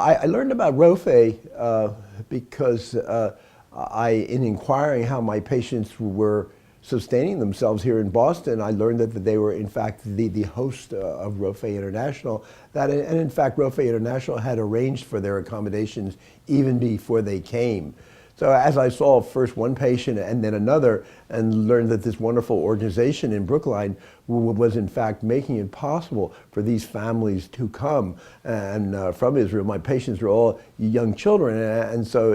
I learned about ROFEH because in inquiring how my patients were sustaining themselves here in Boston, I learned that they were in fact the host of ROFEH International. And in fact, ROFEH International had arranged for their accommodations even before they came. So as I saw first one patient and then another, and learned that this wonderful organization in Brookline was in fact making it possible for these families to come and from Israel. My patients were all young children, and so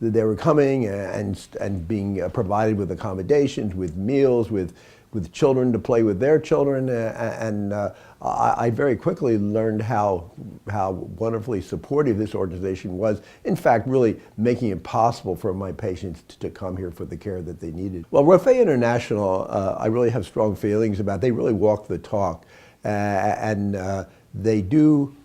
they were coming and being provided with accommodations, with meals, with children to play with their children, and I very quickly learned how wonderfully supportive this organization was, in fact really making it possible for my patients to come here for the care that they needed. Well, ROFEH International, I really have strong feelings about. They really walk the talk, and they do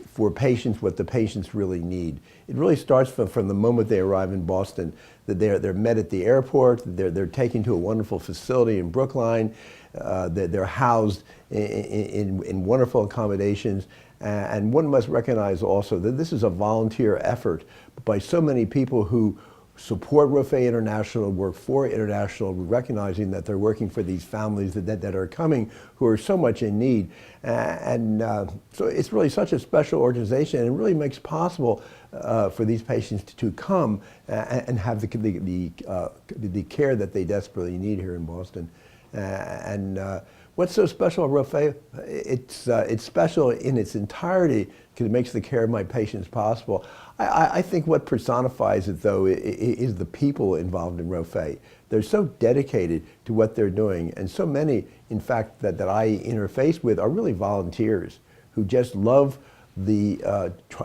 for patients what the patients really need. It really starts from the moment they arrive in Boston, that they're met at the airport, they're taken to a wonderful facility in Brookline, they're housed in wonderful accommodations, and one must recognize also that this is a volunteer effort by so many people who support ROFEH International, work for International, recognizing that they're working for these families that are coming who are so much in need. So it's really such a special organization, and it really makes possible for these patients to come and have the care that they desperately need here in Boston. What's so special about ROFEH? It's special in its entirety because it makes the care of my patients possible. I think what personifies it, though, is the people involved in ROFEH. They're so dedicated to what they're doing, and so many, in fact, that I interface with are really volunteers who just love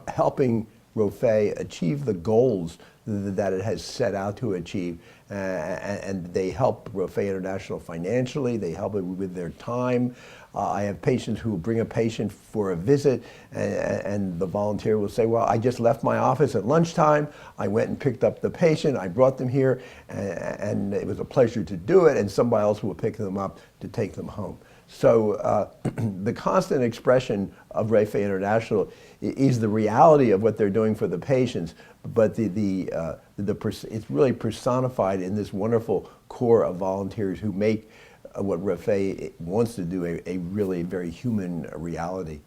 helping ROFEH achieve the goals that it has set out to achieve. And they help ROFEH International financially, they help it with their time. I have patients who bring a patient for a visit, and the volunteer will say, well, I just left my office at lunchtime, I went and picked up the patient, I brought them here, and it was a pleasure to do it, and somebody else will pick them up to take them home. So the constant expression of ROFEH International is the reality of what they're doing for the patients, but it's really personified in this wonderful core of volunteers who make what ROFEH wants to do a really very human reality.